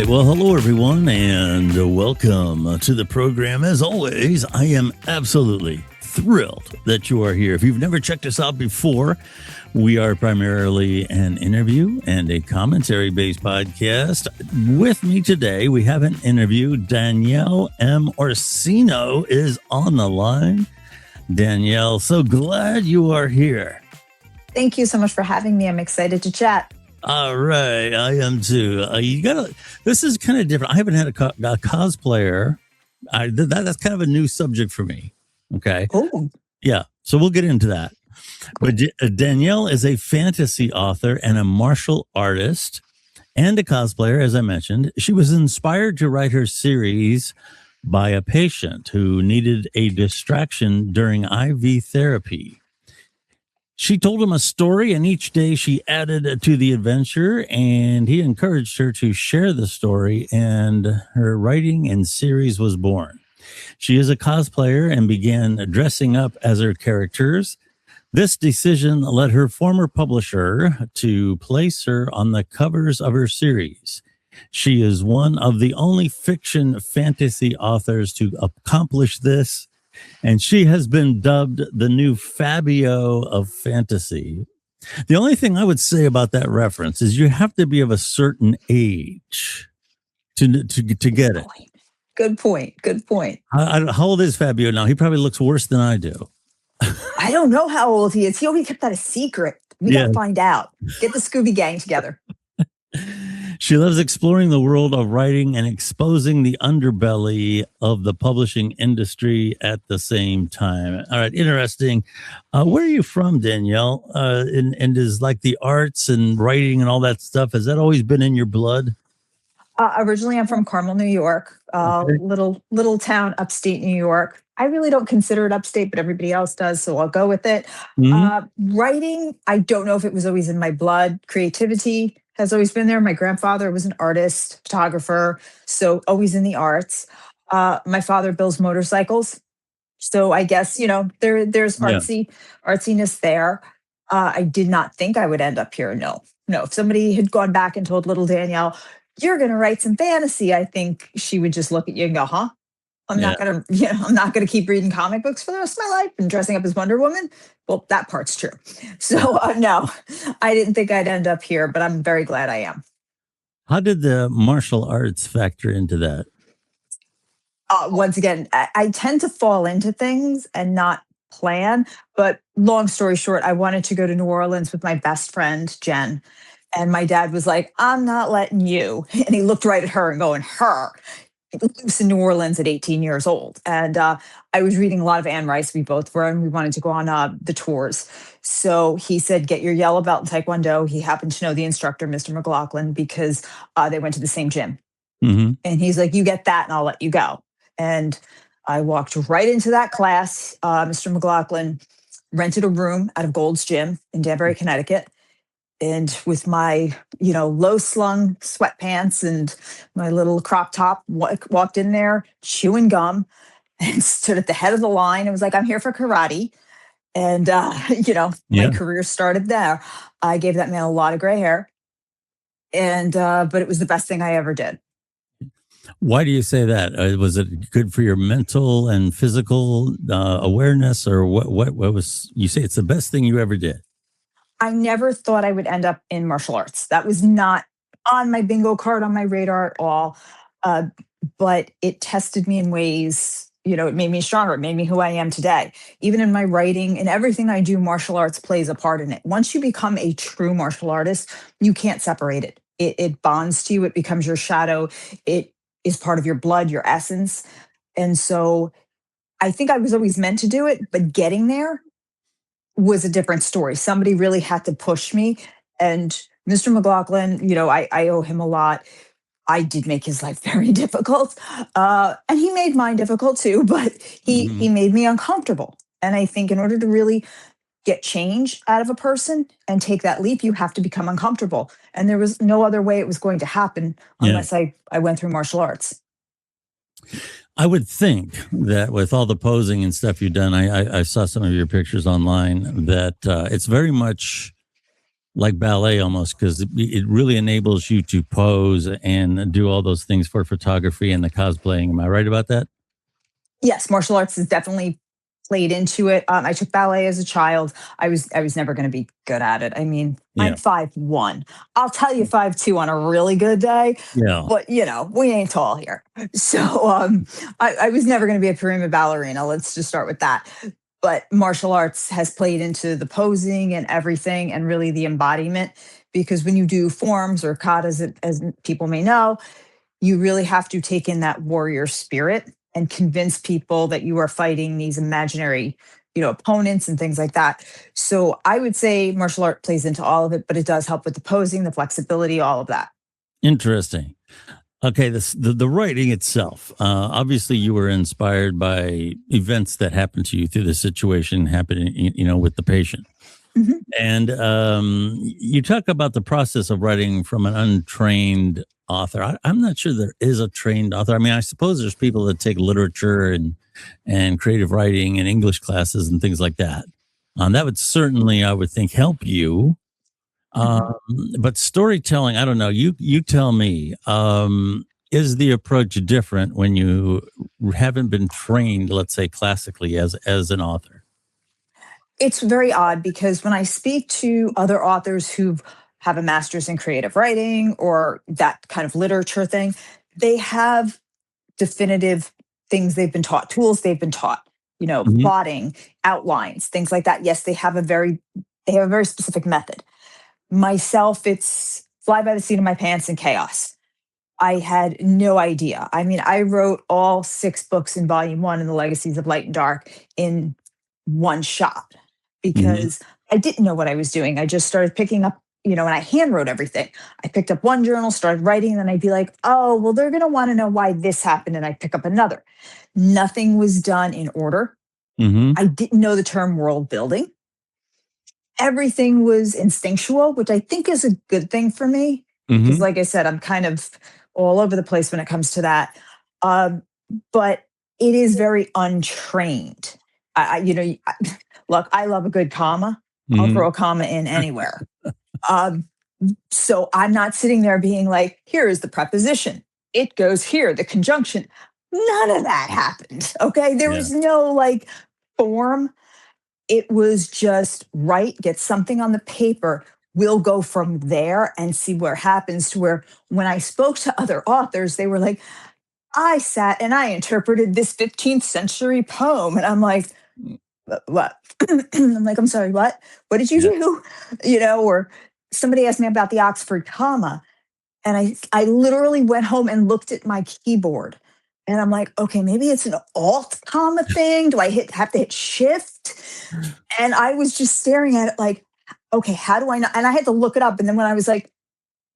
Well, hello, everyone, and welcome to the program. As always, I am absolutely thrilled that you are here. If you've never checked us out before, we are primarily an interview and a commentary-based podcast. With me today, we have an interview. Danielle M. Orsino is on the line. Danielle, so glad you are here. Thank you so much for having me. I'm excited to chat. All right, I am too. This is kind of different. I haven't had a cosplayer. That's kind of a new subject for me. Okay. Oh, Yeah. So we'll get into that. But Danielle is a fantasy author and a martial artist and a cosplayer, as I mentioned. She was inspired to write her series by a patient who needed a distraction during IV therapy. She told him a story, and each day she added to the adventure, and he encouraged her to share the story, and her writing and series was born. She is a cosplayer and began dressing up as her characters. This decision led her former publisher to place her on the covers of her series. She is one of the only fiction fantasy authors to accomplish this, and she has been dubbed the new Fabio of fantasy. The only thing I would say about that reference is you have to be of a certain age to get it. good point. How old is Fabio now? He probably looks worse than I do. I don't know how old he is. He always kept that a secret. We got to find out. Get the Scooby Gang together. She loves exploring the world of writing and exposing the underbelly of the publishing industry at the same time. All right, interesting. Where are you from, Danielle? And is like the arts and writing and all that stuff, has that always been in your blood? Originally, I'm from Carmel, New York, little town, upstate New York. I really don't consider it upstate, but everybody else does, so I'll go with it. Writing, I don't know if it was always in my blood. Creativity has always been there. My grandfather was an artist, photographer, so always in the arts. My father builds motorcycles, so I guess there's artsiness there. I did not think I would end up here. No. If somebody had gone back and told little Danielle, "You're going to write some fantasy," I think she would just look at you and go, "Huh? I'm not gonna keep reading comic books for the rest of my life and dressing up as Wonder Woman." Well, that part's true. So no, I didn't think I'd end up here, but I'm very glad I am. How did the martial arts factor into that? Once again, I tend to fall into things and not plan. But long story short, I wanted to go to New Orleans with my best friend, Jen. And my dad was like, "I'm not letting you." And he looked right at her and going, "Her." Lives in New Orleans at 18 years old. And I was reading a lot of Anne Rice. We both were, and we wanted to go on the tours. So he said, "Get your yellow belt in Taekwondo." He happened to know the instructor, Mr. McLaughlin, because they went to the same gym. Mm-hmm. And he's like, "You get that and I'll let you go." And I walked right into that class. Mr. McLaughlin rented a room out of Gold's Gym in Danbury, Connecticut. And with my, low slung sweatpants and my little crop top, walked in there chewing gum and stood at the head of the line. It was like, "I'm here for karate." And, my career started there. I gave that man a lot of gray hair. And, but it was the best thing I ever did. Why do you say that? Was it good for your mental and physical awareness, or what was, you say it's the best thing you ever did? I never thought I would end up in martial arts. That was not on my bingo card, on my radar at all. But it tested me in ways, it made me stronger. It made me who I am today. Even in my writing and everything I do, martial arts plays a part in it. Once you become a true martial artist, you can't separate it. It bonds to you. It becomes your shadow. It is part of your blood, your essence. And so I think I was always meant to do it, but getting there was a different story. Somebody really had to push me. And Mr. McLaughlin, I owe him a lot. I did make his life very difficult. And he made mine difficult too, but he made me uncomfortable. And I think in order to really get change out of a person and take that leap, you have to become uncomfortable. And there was no other way it was going to happen unless I went through martial arts. I would think that with all the posing and stuff you've done, I saw some of your pictures online, that it's very much like ballet almost, because it really enables you to pose and do all those things for photography and the cosplaying. Am I right about that? Yes, martial arts has definitely played into it. I took ballet as a child. I was never going to be good at it. I mean, I'm Yeah. 5'1". I'll tell you 5'2" on a really good day, Yeah. but we ain't tall here. So I was never going to be a prima ballerina. Let's just start with that. But martial arts has played into the posing and everything, and really the embodiment. Because when you do forms or katas, as people may know, you really have to take in that warrior spirit and convince people that you are fighting these imaginary, opponents and things like that. So I would say martial art plays into all of it, but it does help with the posing, the flexibility, all of that. Interesting. Okay, the writing itself. Obviously, you were inspired by events that happened to you through the situation happening, with the patient. Mhm. And you talk about the process of writing from an untrained author. I'm not sure there is a trained author. I mean, I suppose there's people that take literature and creative writing and English classes and things like that. That would certainly, I would think, help you. Mhm. Um, but storytelling, I don't know. You tell me. Is the approach different when you haven't been trained, let's say, classically as an author? It's very odd because when I speak to other authors who have a master's in creative writing or that kind of literature thing, they have definitive things they've been taught, tools they've been taught, Hmm. plotting, outlines, things like that. Yes, they have a very specific method. Myself, it's fly by the seat of my pants and chaos. I had no idea. I mean, I wrote all 6 books in volume one in the Legacies of Light and Dark in one shot Hmm. because I didn't know what I was doing. I just started picking up, and I hand wrote everything. I picked up one journal, started writing, and then I'd be like, oh, well, they're going to want to know why this happened. And I'd pick up another. Nothing was done in order. Hmm. I didn't know the term world building. Everything was instinctual, which I think is a good thing for me. Because, Hmm. like I said, I'm kind of all over the place when it comes to that. Um, but it is very untrained. Look, I love a good comma. I'll Hmm. throw a comma in anywhere. Um, so I'm not sitting there being like, here is the preposition. It goes here, the conjunction. None of that happened. Okay. There Yeah. was no like form. It was just write, get something on the paper. We'll go from there and see what happens. To where when I spoke to other authors, they were like, I sat and I interpreted this 15th century poem. And I'm like, what? I'm like, I'm sorry, what? What did you Yeah. do? Or somebody asked me about the Oxford comma. And I literally went home and looked at my keyboard. And I'm like, okay, maybe it's an alt comma thing. Do I have to hit shift? And I was just staring at it like, okay, how do I know? And I had to look it up. And then when I was like,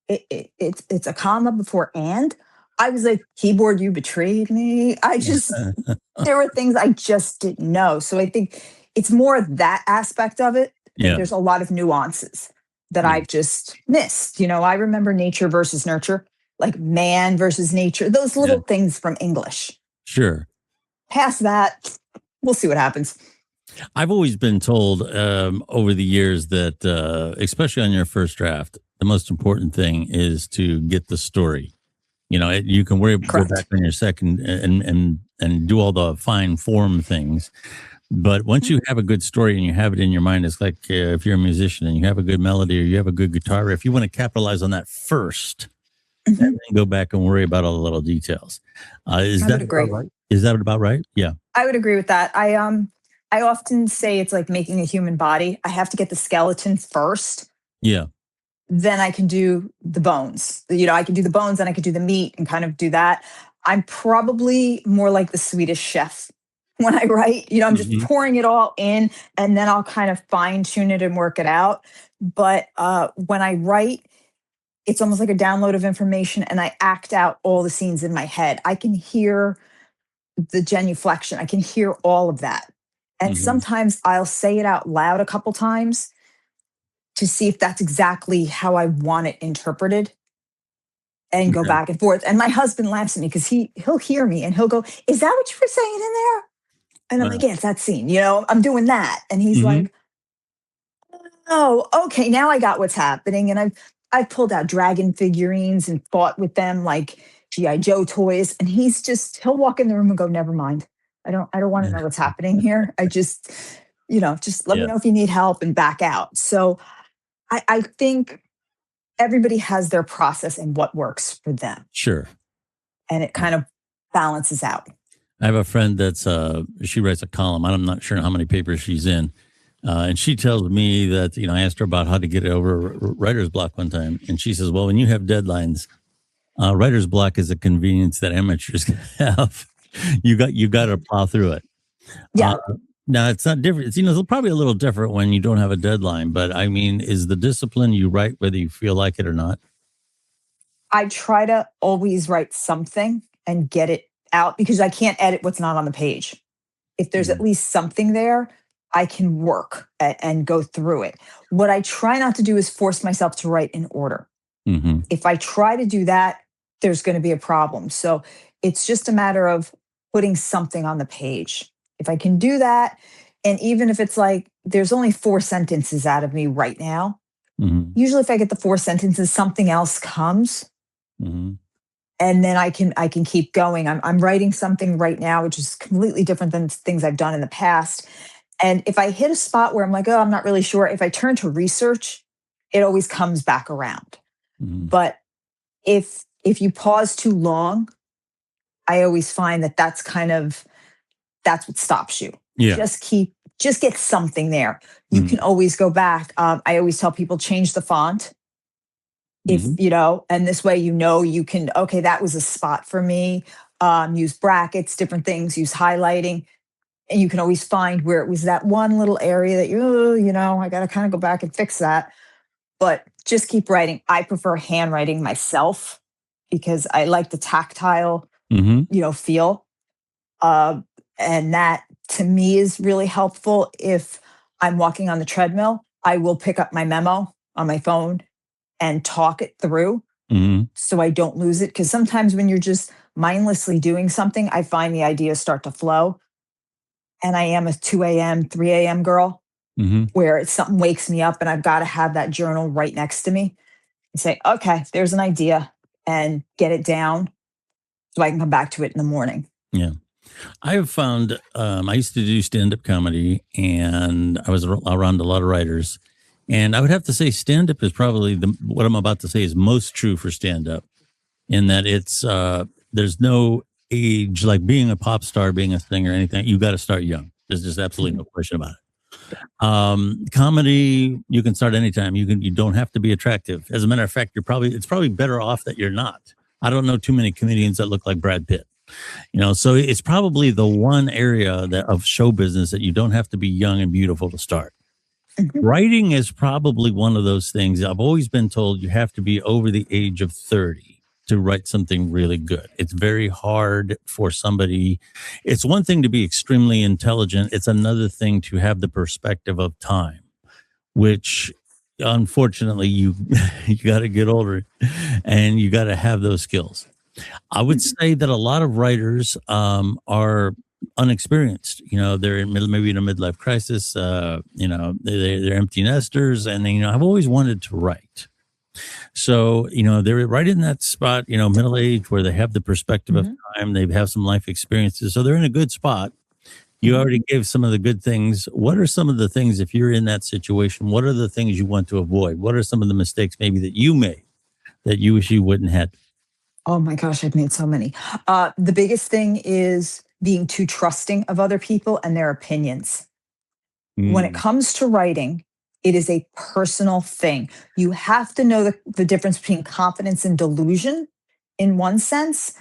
it's a comma before and, I was like, keyboard, you betrayed me. There were things I just didn't know. So I think it's more that aspect of it. Yeah. There's a lot of nuances that Yeah. I've just missed. I remember nature versus nurture, like man versus nature, those Yeah. little things from English. Sure. Past that, we'll see what happens. I've always been told over the years that, especially on your first draft, the most important thing is to get the story. You can go back Correct. on your second and do all the fine form things. But once you have a good story and you have it in your mind, it's like if you're a musician and you have a good melody or you have a good guitar riff, you want to capitalize on that first and Mhm. then go back and worry about all the little details. Is I that would about agree. right? Is that about right? Yeah. I would agree with that. I often say it's like making a human body. I have to get the skeleton first, Yeah. then I can do the bones. I can do the bones and I could do the meat and kind of do that. I'm probably more like the Swedish chef when I write. I'm just Hmm. pouring it all in and then I'll kind of fine tune it and work it out. But when I write, it's almost like a download of information and I act out all the scenes in my head. I can hear the genuflection, I can hear all of that. And Hmm. sometimes I'll say it out loud a couple times to see if that's exactly how I want it interpreted and go Okay. back and forth. And my husband laughs at me because he'll hear me and he'll go, "Is that what you were saying in there?" And I'm like, "Yeah, it's that scene. I'm doing that." And he's Hmm. like, Oh, okay. Now I got what's happening. And I've pulled out dragon figurines and fought with them like G.I. Joe toys. And he'll walk in the room and go, never mind. I don't want to know what's happening here. Just let me Yeah, know if you need help and back out. So I think everybody has their process and what works for them. sure. And it kind of balances out. I have a friend that's she writes a column. I'm not sure how many papers she's in, and she tells me that I asked her about how to get over writer's block one time, and she says, "Well, when you have deadlines, writer's block is a convenience that amateurs have. You got to plow through it." Yeah. Uh, Now it's not different. It's probably a little different when you don't have a deadline, but I mean, is the discipline you write whether you feel like it or not? I try to always write something and get it out because I can't edit what's not on the page. If there's at Mm-hmm. least something there, I can work and go through it. What I try not to do is force myself to write in order. Mm-hmm. If I try to do that, there's going to be a problem. So it's just a matter of putting something on the page. If I can do that, and even if it's like there's only 4 sentences out of me right now, Mm-hmm. usually if I get the 4 sentences, something else comes Mm-hmm. and then I can keep going. I'm writing something right now which is completely different than things I've done in the past. And if I hit a spot where I'm like, oh, I'm not really sure, if I turn to research, it always comes back around. Mm-hmm. But if you pause too long, I always find that that's what stops you. Yeah. Just get something there. You Mm-hmm. can always go back. I always tell people change the font if Mm-hmm. and this way you can, okay, that was a spot for me. Use brackets, different things, use highlighting, and you can always find where it was that one little area that I got to kind of go back and fix that. But just keep writing. I prefer handwriting myself because I like the tactile, Mm-hmm. feel. Uh, and that to me is really helpful. If I'm walking on the treadmill, I will pick up my memo on my phone and talk it through Mm-hmm. so I don't lose it. Because sometimes when you're just mindlessly doing something, I find the ideas start to flow. And I am a 2 a.m., 3 a.m. girl Mm-hmm. where it's something wakes me up and I've got to have that journal right next to me and say, okay, there's an idea and get it down so I can come back to it in the morning. Yeah. I have found I used to do stand up comedy and I was around a lot of writers. And I would have to say stand up is probably what I'm about to say is most true for stand up in that there's no age like being a pop star, being a singer, anything. You got to start young. There's just absolutely no question about it. Comedy, you can start anytime. You don't have to be attractive. As a matter of fact, it's probably better off that you're not. I don't know too many comedians that look like Brad Pitt. So it's probably the one area of show business that you don't have to be young and beautiful to start. Mhm. Writing is probably one of those things. I've always been told you have to be over the age of 30 to write something really good. It's very hard for somebody. It's one thing to be extremely intelligent. It's another thing to have the perspective of time, which unfortunately you got to get older and you got to have those skills. I would say that a lot of writers are unexperienced. They're maybe in a midlife crisis. They're empty nesters, and I've always wanted to write. So they're right in that spot. Middle age where they have the perspective of Mhm. time. They have some life experiences, so they're in a good spot. You Mhm. already gave some of the good things. What are some of the things if you're in that situation? What are the things you want to avoid? What are some of the mistakes maybe that you made that you wish you wouldn't have? Oh my gosh, I've made so many. The biggest thing is being too trusting of other people and their opinions. When it Mm, comes to writing, it is a personal thing. You have to know the difference between confidence and delusion in one sense,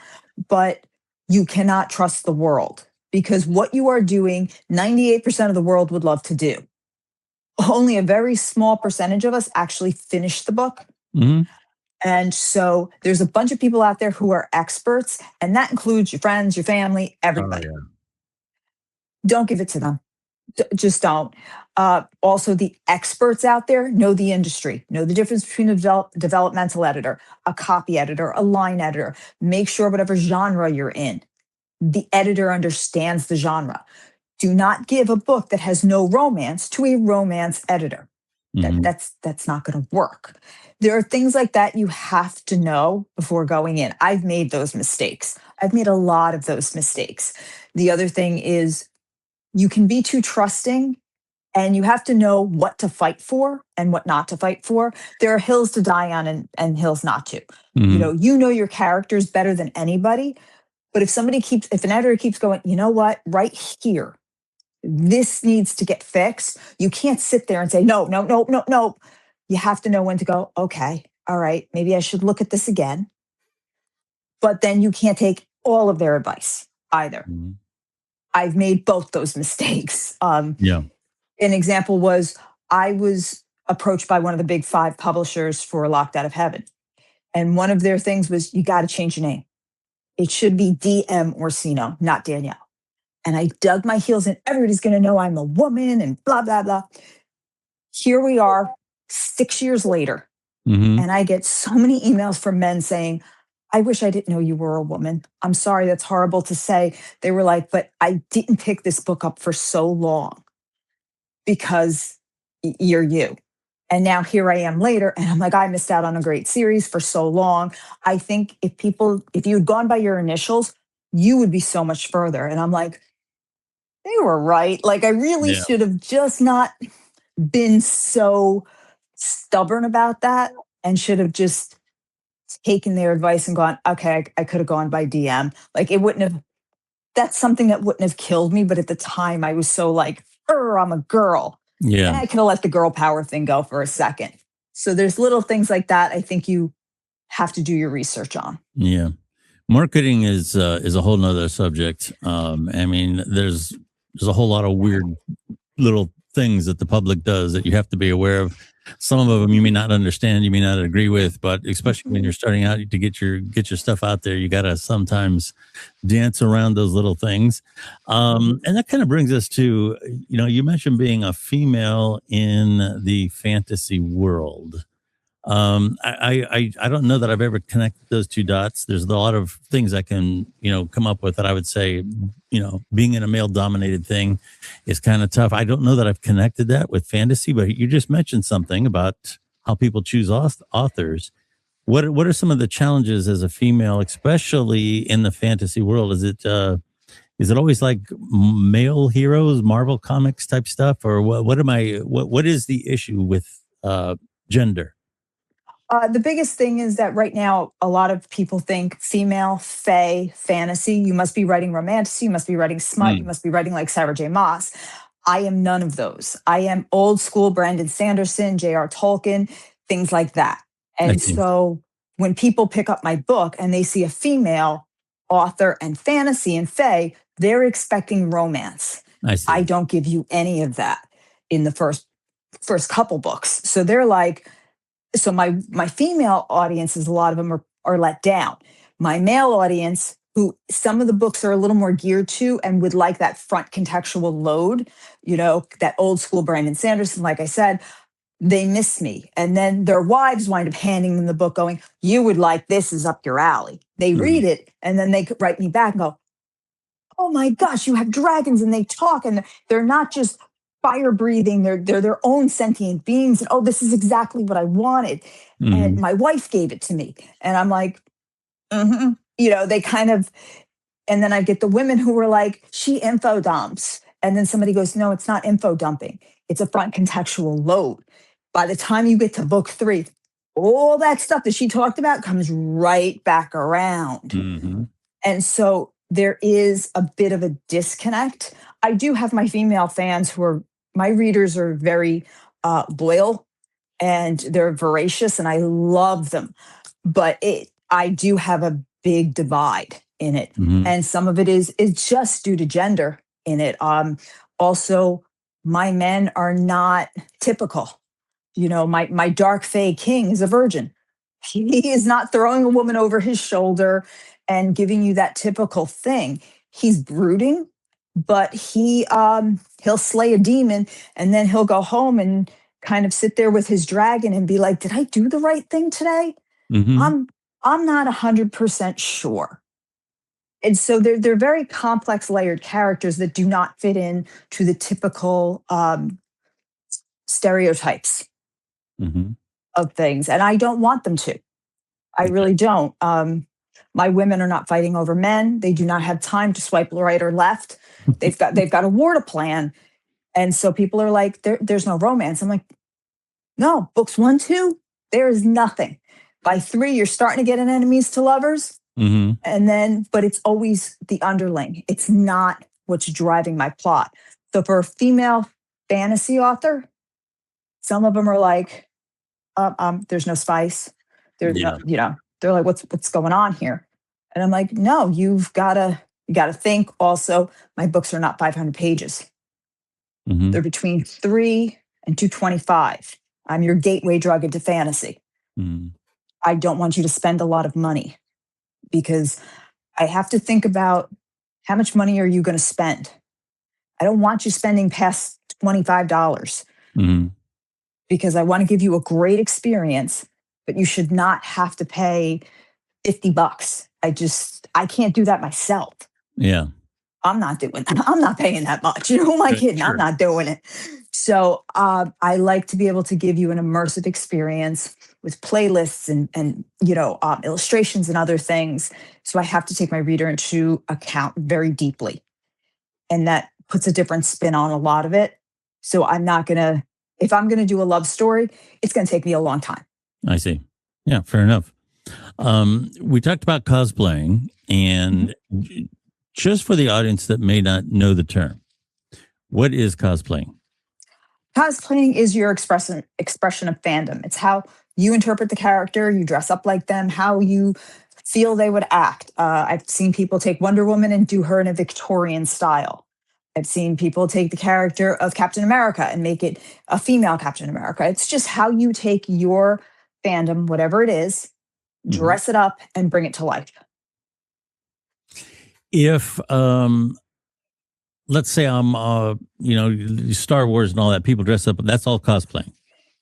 but you cannot trust the world because what you are doing, 98% of the world would love to do. Only a very small percentage of us actually finish the book. mhm. And so there's a bunch of people out there who are experts, and that includes your friends, your family, Oh everybody. yeah. Don't give it to them. Just don't. Also, the experts out there know the industry, know the difference between a developmental editor, a copy editor, a line editor. Make sure whatever genre you're in, the editor understands the genre. Do not give a book that has no romance to a romance editor. Hmm. That's not going to work. There are things like that you have to know before going in. I've made those mistakes. I've made a lot of those mistakes. The other thing is you can be too trusting, and you have to know what to fight for and what not to fight for. There are hills to die on and hills not to. Hmm. You know your characters better than anybody. But if an editor keeps going, you know what, right here, this needs to get fixed. You can't sit there and say, no, no, no, no, no. You have to know when to go, okay, all right, maybe I should look at this again. But then you can't take all of their advice either. Hmm. I've made both those mistakes. Yeah. An example was I was approached by one of the big five publishers for Locked Out of Heaven. And one of their things was, you got to change your name. It should be DM Orsino, not Danielle. And I dug my heels in. Everybody's going to know I'm a woman and blah, blah, blah. Here we are 6 years later. Hmm. And I get so many emails from men saying, I wish I didn't know you were a woman. I'm sorry, that's horrible to say. They were like, but I didn't pick this book up for so long because you're you. And now here I am later, and I'm like, I missed out on a great series for so long. I think if you had gone by your initials, you would be so much further. And I'm like, they were right. Like, I really Yeah. should have just not been so stubborn about that and should have just taken their advice and gone, okay, I could have gone by DM. Like, it wouldn't have, that's something that wouldn't have killed me. But at the time, I was so like, I'm a girl. And Yeah. I could have let the girl power thing go for a second. So there's little things like that I think you have to do your research on. Yeah. Marketing is a whole nother subject. I mean, there's a whole lot of weird little things that the public does that you have to be aware of. Some of them you may not understand, you may not agree with, but especially when you're starting out to get your stuff out there, you got to sometimes dance around those little things. And that kind of brings us to, you mentioned being a female in the fantasy world. I don't know that I've ever connected those two dots. There's a lot of things I can, come up with that I would say, being in a male dominated thing is kind of tough. I don't know that I've connected that with fantasy, but you just mentioned something about how people choose authors. What are some of the challenges as a female, especially in the fantasy world? Is it always like male heroes, Marvel comics type stuff, or what is the issue with gender? The biggest thing is that right now, a lot of people think female, fae, fantasy. You must be writing romantasy. You must be writing smut. You Mm, must be writing like Sarah J. Maas. I am none of those. I am old school Brandon Sanderson, J.R. Tolkien, things like that. I And see. so when people pick up my book and they see a female author and fantasy and fae, they're expecting romance. I I see. don't give you any of that in the first couple books. So they're like, so my female audiences, a lot of them are let down. My male audience, who some of the books are a little more geared to and would like that front contextual load, that old school Brandon Sanderson, like I said, they miss me. And then their wives wind up handing them the book going, you would like, this is up your alley. They Mhm. read it and then they could write me back and go, oh my gosh, you have dragons and they talk and they're not just fire breathing, they're their own sentient beings. And oh, this is exactly what I wanted. And Mhm. my wife gave it to me. And I'm like, they kind of, and then I get the women who were like, she info dumps. And then somebody goes, no, it's not info dumping. It's a front contextual load. By the time you get to book 3, all that stuff that she talked about comes right back around. Mhm. And so there is a bit of a disconnect. I do have my female fans my readers are very loyal and they're voracious and I love them. But I do have a big divide in it. Mhm. And some of it is just due to gender in it. Also, my men are not typical. My dark fae king is a virgin. He is not throwing a woman over his shoulder and giving you that typical thing. He's brooding, but he'll slay a demon and then he'll go home and kind of sit there with his dragon and be like, "Did I do the right thing today? Mhm. I'm not 100% sure." And so they're very complex, layered characters that do not fit in to the typical stereotypes. Mm-hmm. of things, and I don't want them to. I Okay. really don't. My women are not fighting over men. They do not have time to swipe right or left. They've got a war to plan, and so people are like, "There's no romance." I'm like, "No, books 1, 2, there is nothing. By 3, you're starting to get an enemies to lovers, Mm-hmm. and then, but it's always the underling. It's not what's driving my plot. So for a female fantasy author, some of them are like, there's no spice. There's no, Yeah. they're like, what's going on here? And I'm like, no, you gotta think also, my books are not 500 pages. Mm-hmm. They're between 3 and 225. I'm your gateway drug into fantasy. Mm-hmm. I don't want you to spend a lot of money because I have to think about how much money are you going to spend? I don't want you spending past $25 Mm-hmm. because I want to give you a great experience, but you should not have to pay $50. I can't do that myself. Yeah. I'm not doing that. I'm not paying that much. Who am I kidding? I'm Sure. not doing it. So I like to be able to give you an immersive experience with playlists and illustrations and other things. So I have to take my reader into account very deeply, and that puts a different spin on a lot of it. So I'm not gonna if I'm gonna do a love story, it's gonna take me a long time. I see. Yeah, fair enough. We talked about cosplaying, and just for the audience that may not know the term, what is cosplaying? Cosplaying is your expression of fandom. It's how you interpret the character, you dress up like them, how you feel they would act. I've seen people take Wonder Woman and do her in a Victorian style. I've seen people take the character of Captain America and make it a female Captain America. It's just how you take your fandom, whatever it is, Mhm. dress it up and bring it to life. If let's say I'm Star Wars and all that, people dress up, that's all cosplaying.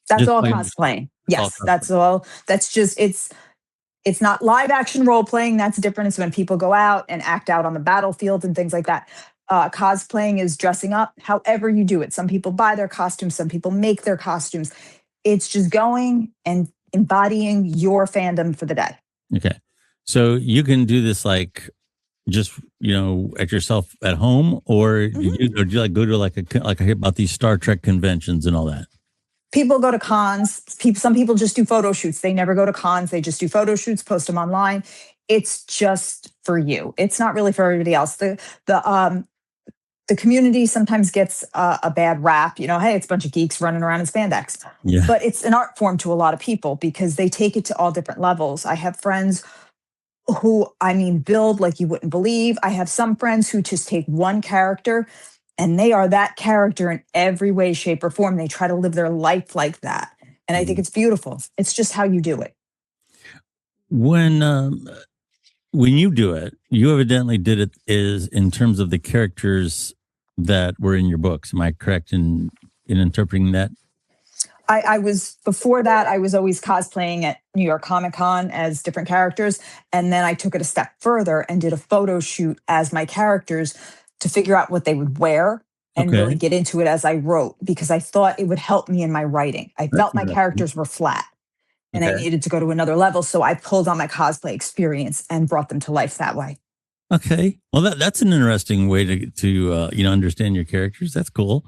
That's Just all plain old- cosplaying. It's all Yes, cosplaying. that's all. That's just it's not live action role playing. That's different. It's when people go out and act out on the battlefield and things like that. Cosplaying is dressing up however you do it. Some people buy their costumes, some people make their costumes. It's just going and embodying your fandom for the day. Okay. So you can do this like just at yourself at home, or do you like go to like I hear about these Star Trek conventions and all that? People go to cons. Some people just do photo shoots. They never go to cons. They just do photo shoots, post them online. It's just for you. It's not really for everybody else. The community sometimes gets a bad rap. Hey, it's a bunch of geeks running around in spandex. Yeah. But it's an art form to a lot of people because they take it to all different levels. I have friends who, build like you wouldn't believe. I have some friends who just take one character and they are that character in every way, shape, or form. They try to live their life like that. And I think it's beautiful. It's just how you do it. When when you do it, you evidently did it is in terms of the characters that were in your books. Am I correct in interpreting that? I was before that, I was always cosplaying at New York Comic Con as different characters. And then I took it a step further and did a photo shoot as my characters to figure out what they would wear and really Okay, get into it as I wrote because I thought it would help me in my writing. I that's felt my interesting. characters were flat and I Okay, needed to go to another level. So I pulled on my cosplay experience and brought them to life that way. okay. Well, that's an interesting way to understand your characters. That's cool.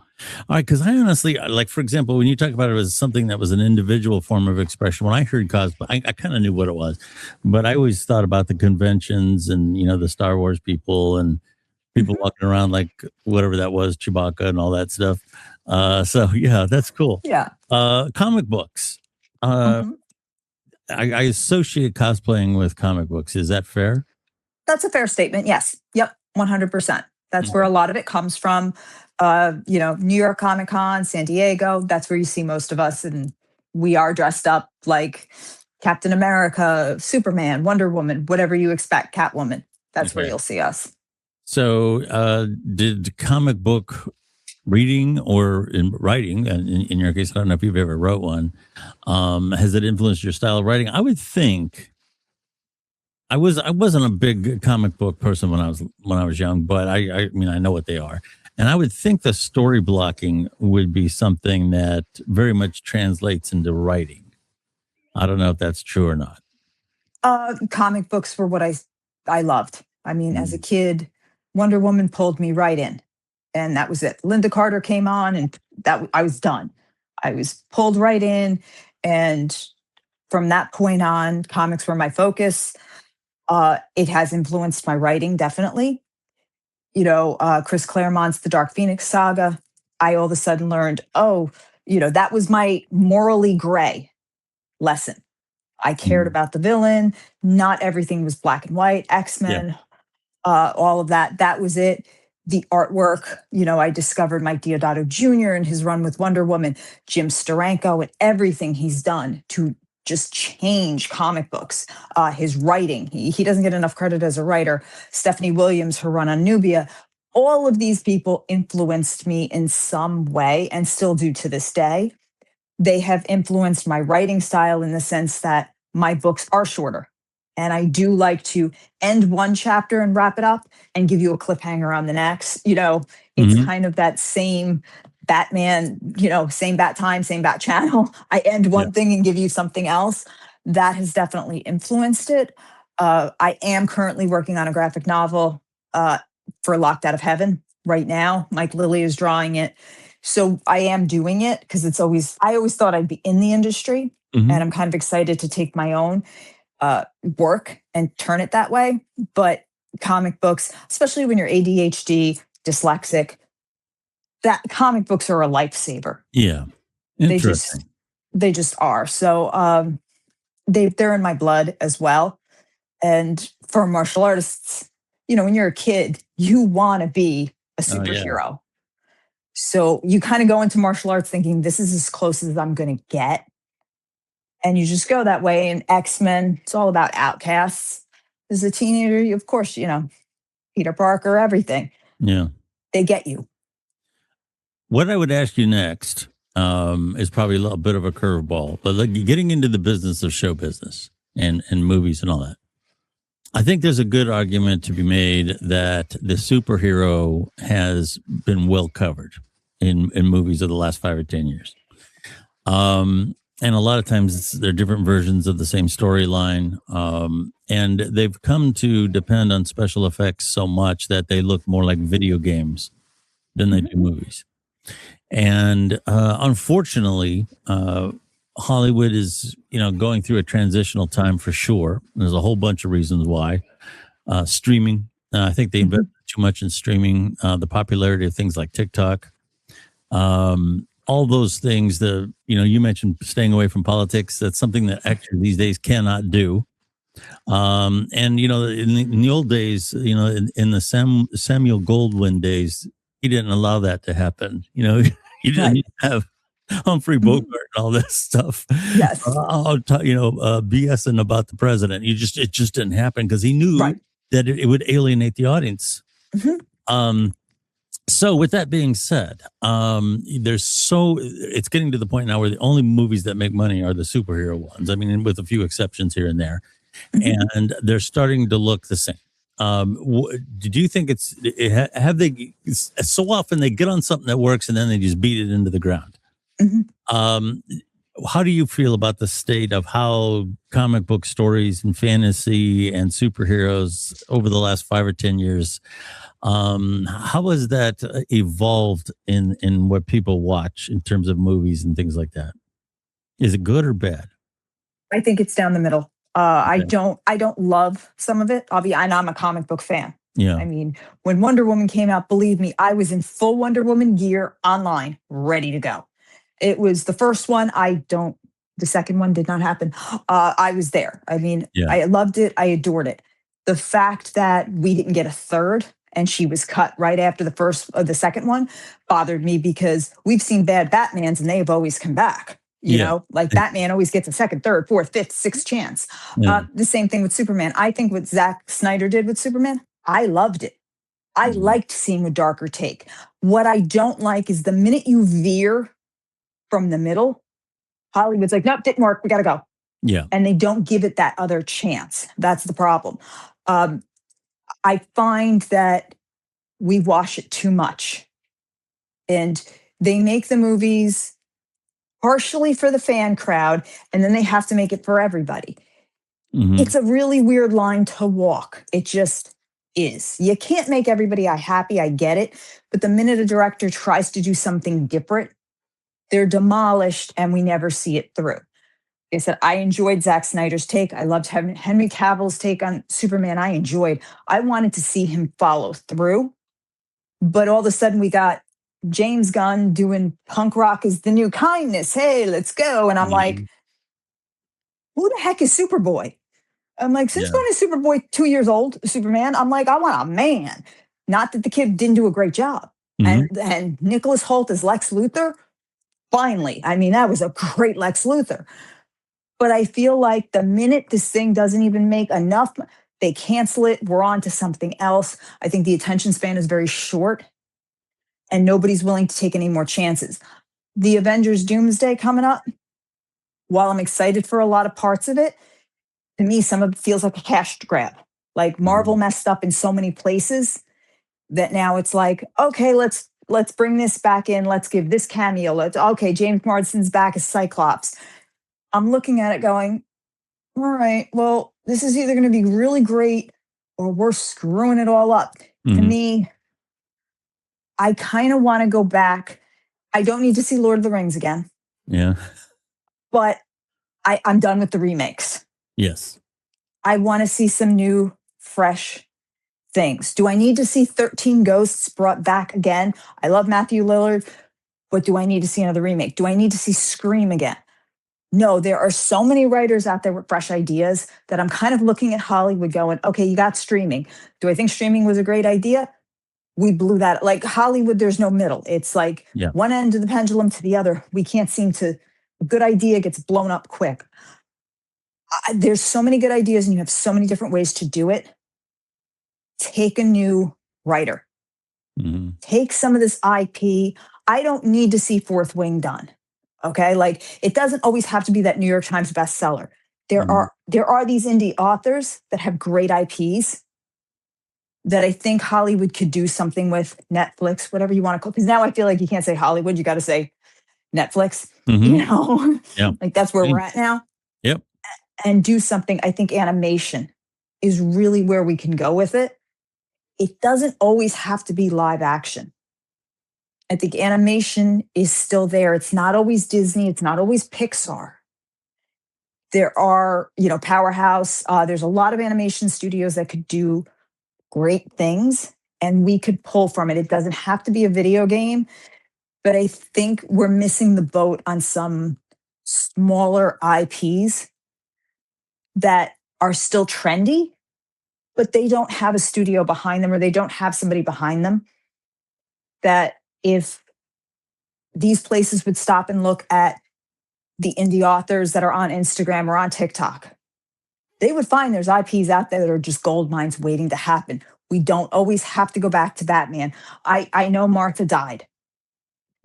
All right, because I honestly like, for example, when you talk about it as something that was an individual form of expression. When I heard cosplay, I kind of knew what it was, but I always thought about the conventions and the Star Wars people and people Mhm. walking around like whatever that was, Chewbacca and all that stuff. So yeah, that's cool. Yeah. Comic books. Uh, Mhm. I associate cosplaying with comic books. Is that fair? That's a fair statement. Yes. Yep. 100%. That's where a lot of it comes from. New York Comic Con, San Diego. That's where you see most of us. And we are dressed up like Captain America, Superman, Wonder Woman, whatever you expect, Catwoman. That's where Okay. you'll see us. So, did comic book reading or in writing, and in your case, I don't know if you've ever wrote one, has it influenced your style of writing? I would think I wasn't a big comic book person when I was young, but I mean I know what they are, And I would think the story blocking would be something that very much translates into writing. I don't know if that's true or not. Comic books were what I loved. I mean, as a Mm. kid, Wonder Woman pulled me right in, and that was it. Linda Carter came on, and I was done. I was pulled right in, and from that point on, comics were my focus. It has influenced my writing, definitely. Chris Claremont's The Dark Phoenix saga. I all of a sudden learned, oh, that was my morally gray lesson. I cared Mm. about the villain. Not everything was black and white. Yeah. X-Men, all of that. That was it. The artwork, I discovered Mike Deodato Jr. and his run with Wonder Woman, Jim Steranko, and everything he's done to just change comic books. His writing, he doesn't get enough credit as a writer. Stephanie Williams, her run on Nubia. All of these people influenced me in some way and still do to this day. They have influenced my writing style in the sense that my books are shorter. And I do like to end one chapter and wrap it up and give you a cliffhanger on the next. It's Mhm. kind of that same Batman, same bat time, same bat channel. I end Yeah. one thing and give you something else. That has definitely influenced it. I am currently working on a graphic novel for Locked Out of Heaven right now. Mike Lilly is drawing it. So I am doing it because I always thought I'd be in the industry, and Mhm. I'm kind of excited to take my own work and turn it that way. But comic books, especially when you're ADHD, dyslexic, that comic books are a lifesaver. Yeah. They just Interesting. they just are. So they're in my blood as well. And for martial artists, when you're a kid, you want to be a Oh, yeah. superhero. So you kind of go into martial arts thinking this is as close as I'm going to get. And you just go that way. And X-Men, it's all about outcasts. As a teenager, of course, Peter Parker, everything. Yeah. They get you. What I would ask you next is probably a little bit of a curveball, but like getting into the business of show business and movies and all that. I think there's a good argument to be made that the superhero has been well covered in movies of the last 5 or 10 years. And a lot of times they're different versions of the same storyline. And they've come to depend on special effects so much that they look more like video games than they do movies. And unfortunately, Hollywood is, going through a transitional time for sure. There's a whole bunch of reasons why. Streaming, I think they invest too much in streaming. The popularity of things like TikTok, all those things. You mentioned staying away from politics. That's something that actually these days cannot do. And in the old days, in the Samuel Goldwyn days, he didn't allow that to happen. You didn't Right. have Humphrey Bogart and all this stuff. Yes. BSing about the president. It just didn't happen because he knew Right. that it would alienate the audience. Mhm. So with that being said, it's getting to the point now where the only movies that make money are the superhero ones. I mean, with a few exceptions here and there, and they're starting to look the same. Did you think have they so often they get on something that works and then they just beat it into the ground? How do you feel about the state of how comic book stories and fantasy and superheroes over the last 5 or 10 years? How has that evolved in what people watch in terms of movies and things like that? Is it good or bad? I think it's down the middle. I Okay. don't love some of it. And I'm a comic book fan. Yeah. I mean, when Wonder Woman came out, believe me, I was in full Wonder Woman gear online, ready to go. It was the first one. The second one did not happen. I was there. I mean, Yeah. I loved it. I adored it. The fact that we didn't get a third and she was cut right after the second one bothered me because we've seen bad Batmans and they've always come back. Yeah. Like Batman always gets a second, third, fourth, fifth, sixth chance. Yeah. The same thing with Superman. I think what Zack Snyder did with Superman, I loved it. I liked seeing a darker take. What I don't like is the minute you veer from the middle, Hollywood's like, nope, didn't work. We got to go. Yeah. And they don't give it that other chance. That's the problem. I find that we wash it too much. And they make the movies partially for the fan crowd, and then they have to make it for everybody. It's a really weird line to walk. It just is. You can't make everybody happy. I get it. But the minute a director tries to do something different, they're demolished and we never see it through. Like I said, I enjoyed Zack Snyder's take. I loved Henry Cavill's take on Superman. I wanted to see him follow through. But all of a sudden we got James Gunn doing punk rock is the new kindness. Hey, let's go. And I'm like, who the heck is Superboy? I'm like, since when is Superboy 2 years old, Superman? I'm like, I want a man. Not that the kid didn't do a great job. And Nicholas Hoult as Lex Luthor, finally. I mean, that was a great Lex Luthor. But I feel like the minute this thing doesn't even make enough, they cancel it. We're on to something else. I think the attention span is very short and nobody's willing to take any more chances. The Avengers Doomsday coming up, while I'm excited for a lot of parts of it, to me, some of it feels like a cash grab. Like Marvel messed up in so many places that now it's like, okay, let's bring this back in. Let's give this cameo. Okay, James Marsden's back as Cyclops. I'm looking at it going, all right, well, this is either going to be really great or we're screwing it all up. To me, I kind of want to go back. I don't need to see Lord of the Rings again. Yeah. But I'm done with the remakes. Yes. I want to see some new, fresh things. Do I need to see 13 Ghosts brought back again? I love Matthew Lillard, but do I need to see another remake? Do I need to see Scream again? No, there are so many writers out there with fresh ideas that I'm kind of looking at Hollywood going, okay, you got streaming. Do I think streaming was a great idea? We blew that. Like Hollywood, there's no middle. It's like one end of the pendulum to the other. We can't seem to, a good idea gets blown up quick. There's so many good ideas and you have so many different ways to do it. Take a new writer. Take some of this IP. I don't need to see Fourth Wing done. Okay. Like it doesn't always have to be that New York Times bestseller. There are these indie authors that have great IPs that I think Hollywood could do something with. Netflix, whatever you want to call it. Because now I feel like you can't say Hollywood. You got to say Netflix, you know, like that's where we're at now. Yep. And do something. I think animation is really where we can go with it. It doesn't always have to be live action. I think animation is still there. It's not always Disney. It's not always Pixar. There are, Powerhouse. There's a lot of animation studios that could do great things and we could pull from it. It doesn't have to be a video game, but I think we're missing the boat on some smaller IPs that are still trendy, but they don't have a studio behind them or they don't have somebody behind them. That if these places would stop and look at the indie authors that are on Instagram or on TikTok, they would find there's IPs out there that are just gold mines waiting to happen. We don't always have to go back to Batman. I know Martha died.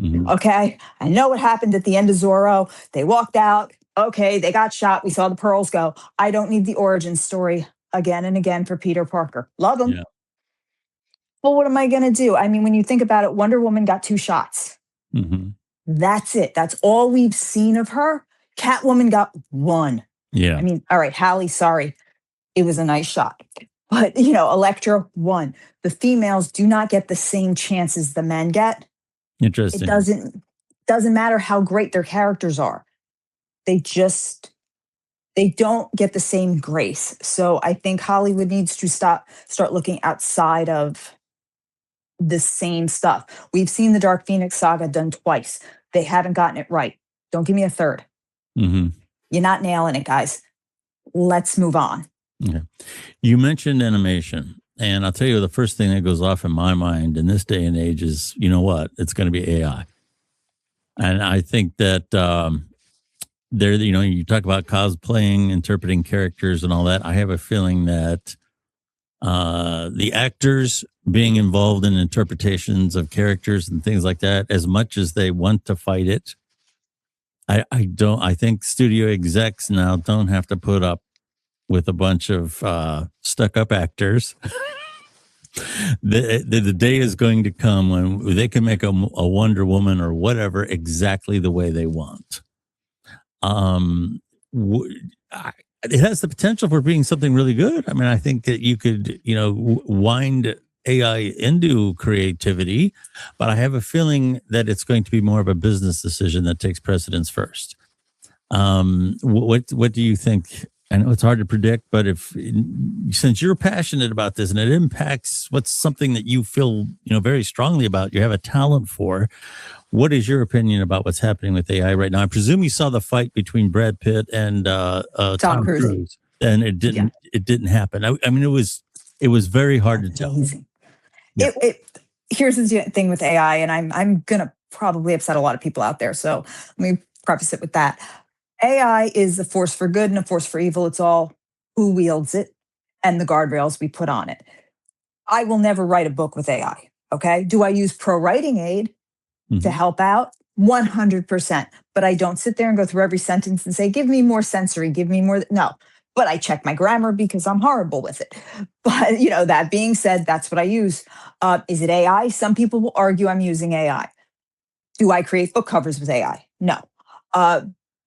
Okay. I know what happened at the end of Zorro. They walked out. Okay. They got shot. We saw the pearls go. I don't need the origin story again and again for Peter Parker. Love him. Well, what am I going to do? I mean, when you think about it, Wonder Woman got 2 shots. That's it. That's all we've seen of her. Catwoman got 1. Yeah. I mean, all right, Halle, sorry. It was a nice shot. But, Elektra 1. The females do not get the same chances the men get. Interesting. It doesn't matter how great their characters are. They don't get the same grace. So I think Hollywood needs to start looking outside of the same stuff. We've seen the Dark Phoenix saga done twice. They haven't gotten it right. Don't give me a third. You're not nailing it, guys. Let's move on. Okay. You mentioned animation. And I'll tell you, the first thing that goes off in my mind in this day and age is, you know what? It's going to be AI. And I think that there, you talk about cosplaying, interpreting characters and all that. I have a feeling that the actors being involved in interpretations of characters and things like that, as much as they want to fight it, I think studio execs now don't have to put up with a bunch of stuck up actors The day is going to come when they can make a Wonder Woman or whatever exactly the way they want. It has the potential for being something really good. I mean, I think that you could, wind AI into creativity, but I have a feeling that it's going to be more of a business decision that takes precedence first. What do you think? I know it's hard to predict, but since you're passionate about this and it impacts what's something that you feel, very strongly about, you have a talent for, what is your opinion about what's happening with AI right now? I presume you saw the fight between Brad Pitt and Tom Cruise, and it didn't happen. I mean, it was very hard to tell. Yeah. Here's the thing with AI, and I'm gonna probably upset a lot of people out there. So let me preface it with that. AI is a force for good and a force for evil. It's all who wields it and the guardrails we put on it. I will never write a book with AI. Okay. Do I use Pro Writing Aid to help out? 100%. But I don't sit there and go through every sentence and say, give me more sensory, give me more. No. But I check my grammar because I'm horrible with it. But, that being said, that's what I use. Is it AI? Some people will argue I'm using AI. Do I create book covers with AI? No.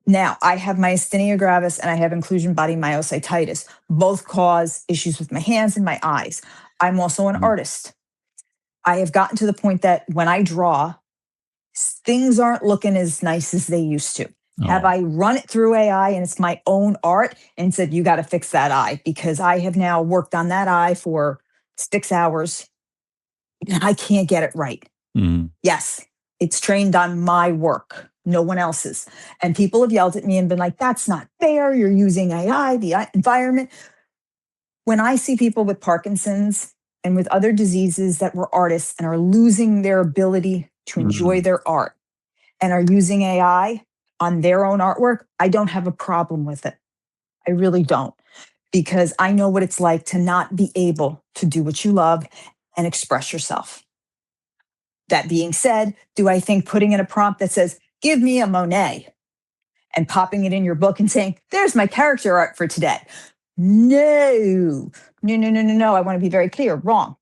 Now, I have myasthenia gravis and I have inclusion body myositis. Both cause issues with my hands and my eyes. I'm also an artist. I have gotten to the point that when I draw, things aren't looking as nice as they used to. Oh. Have I run it through AI and it's my own art and said, you got to fix that eye, because I have now worked on that eye for 6 hours and I can't get it right. Yes, it's trained on my work, no one else's. And people have yelled at me and been like, that's not fair. You're using AI, the environment. When I see people with Parkinson's and with other diseases that were artists and are losing their ability to enjoy their art and are using AI on their own artwork, I don't have a problem with it. I really don't, because I know what it's like to not be able to do what you love and express yourself. That being said, do I think putting in a prompt that says, give me a Monet, and popping it in your book and saying, there's my character art for today? No. I want to be very clear. Wrong.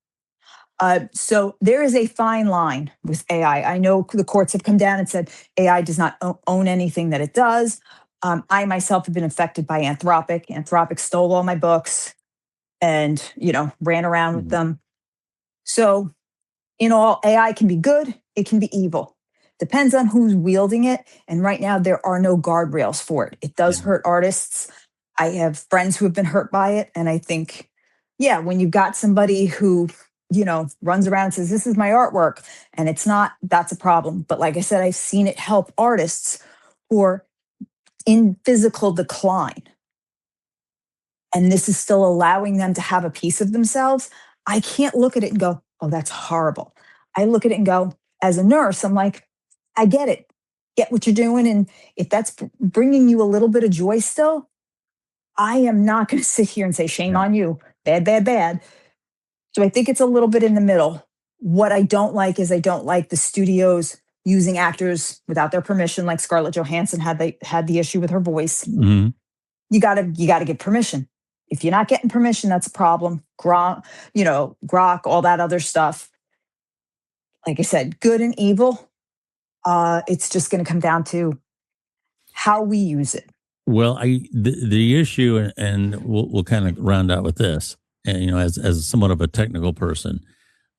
So there is a fine line with AI. I know the courts have come down and said AI does not own anything that it does. I myself have been affected by Anthropic. Anthropic stole all my books and, ran around with them. So in all, AI can be good. It can be evil. Depends on who's wielding it. And right now there are no guardrails for it. It does hurt artists. I have friends who have been hurt by it. And I think, when you've got somebody who, runs around and says, this is my artwork, and it's not, that's a problem. But like I said, I've seen it help artists who are in physical decline. And this is still allowing them to have a piece of themselves. I can't look at it and go, oh, that's horrible. I look at it and go, as a nurse, I'm like, I get it. Get what you're doing. And if that's bringing you a little bit of joy still, I am not going to sit here and say, shame on you. Bad, bad, bad. So I think it's a little bit in the middle. What I don't like is I don't like the studios using actors without their permission, like Scarlett Johansson had the issue with her voice. You gotta get permission. If you're not getting permission, that's a problem. Grok, all that other stuff. Like I said, good and evil. It's just going to come down to how we use it. Well, the issue, and we'll kind of round out with this. And as somewhat of a technical person,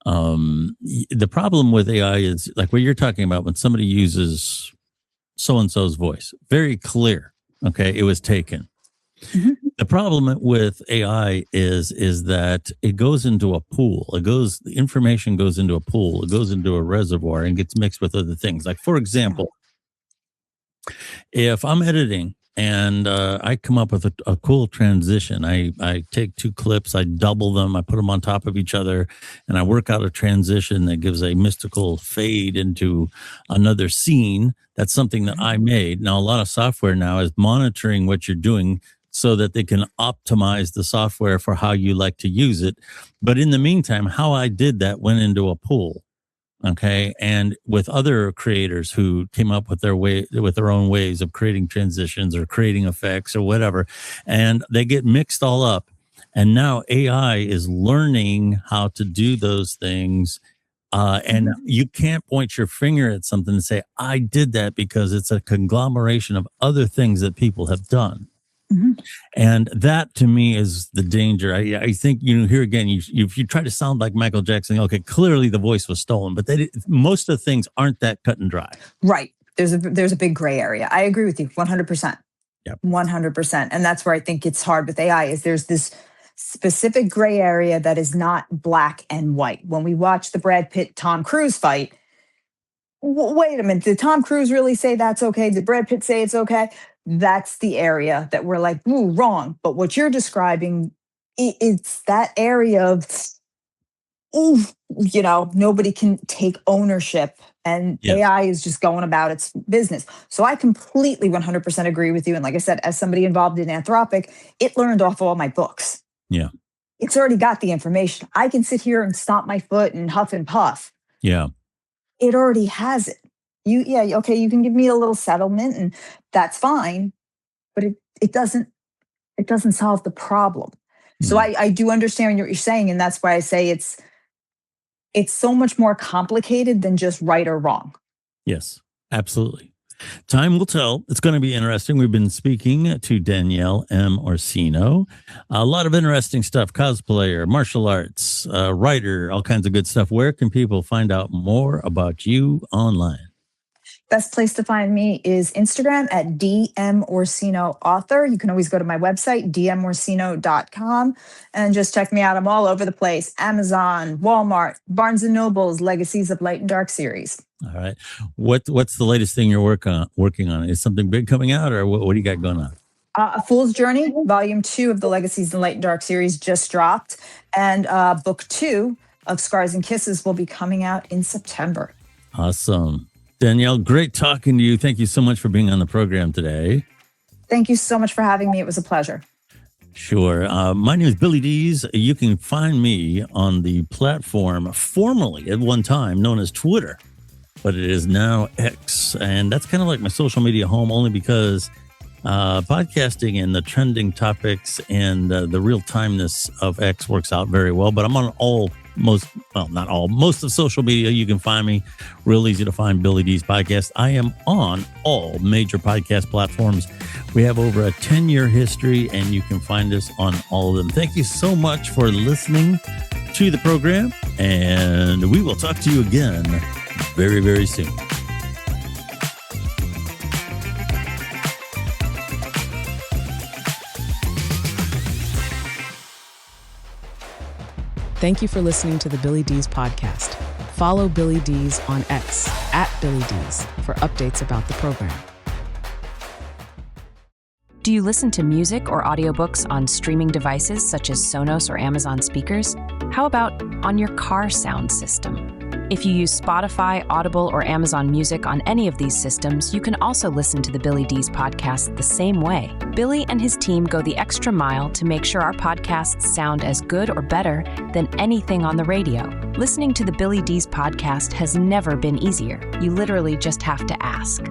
the problem with AI is like what you're talking about. When somebody uses so and so's voice, very clear. Okay, it was taken. The problem with AI is that it goes into a pool. The information goes into a pool. It goes into a reservoir and gets mixed with other things. Like, for example, if I'm editing and I come up with a cool transition, I take 2 clips, I double them, I put them on top of each other, and I work out a transition that gives a mystical fade into another scene. That's something that I made. Now, a lot of software now is monitoring what you're doing so that they can optimize the software for how you like to use it. But in the meantime, how I did that went into a pool. Okay. And with other creators who came up with their own ways of creating transitions or creating effects or whatever, and they get mixed all up. And now AI is learning how to do those things. And you can't point your finger at something and say, I did that, because it's a conglomeration of other things that people have done. Mm-hmm. And that to me is the danger. I think, here again, if you try to sound like Michael Jackson, okay, clearly the voice was stolen, but most of the things aren't that cut and dry. Right. There's a big gray area. I agree with you 100%. Yep. 100%. And that's where I think it's hard with AI is there's this specific gray area that is not black and white. When we watch the Brad Pitt Tom Cruise fight, wait a minute, did Tom Cruise really say that's okay? Did Brad Pitt say it's okay? That's the area that we're like, ooh, wrong. But what you're describing, it's that area of, ooh, nobody can take ownership, and AI is just going about its business. So I completely 100% agree with you. And like I said, as somebody involved in Anthropic, it learned off all my books. Yeah. It's already got the information. I can sit here and stomp my foot and huff and puff. Yeah. It already has it. Okay, you can give me a little settlement and that's fine, but it doesn't solve the problem. So I do understand what you're saying, and that's why I say it's so much more complicated than just right or wrong. Yes, absolutely. Time will tell. It's going to be interesting. We've been speaking to Danielle M. Orsino. A lot of interesting stuff. Cosplayer, martial arts, writer, all kinds of good stuff. Where can people find out more about you online? Best place to find me is Instagram at DM Orsino Author. You can always go to my website, dmorsino.com, and just check me out. I'm all over the place. Amazon, Walmart, Barnes & Noble's Legacies of Light and Dark series. All right. What's the latest thing you're working on? Is something big coming out, or what do you got going on? A Fool's Journey, Volume 2 of the Legacies of Light and Dark series just dropped. And Book 2 of Scars and Kisses will be coming out in September. Awesome. Danielle, great talking to you. Thank you so much for being on the program today. Thank you so much for having me. It was a pleasure. Sure. My name is Billy Dees. You can find me on the platform formerly at one time known as Twitter, but it is now X. And that's kind of like my social media home, only because podcasting and the trending topics and the real timeness of X works out very well. But I'm on most of social media. You can find me real easy to find. Billy Dees Podcast. I am on all major podcast platforms. We have over a 10-year history, and you can find us on all of them. Thank you so much for listening to the program, and we will talk to you again very, very soon. Thank you for listening to the Billy Dees Podcast. Follow Billy Dees on X at Billy Dees for updates about the program. Do you listen to music or audiobooks on streaming devices such as Sonos or Amazon speakers? How about on your car sound system? If you use Spotify, Audible, or Amazon Music on any of these systems, you can also listen to the Billy Dees Podcast the same way. Billy and his team go the extra mile to make sure our podcasts sound as good or better than anything on the radio. Listening to the Billy Dees Podcast has never been easier. You literally just have to ask.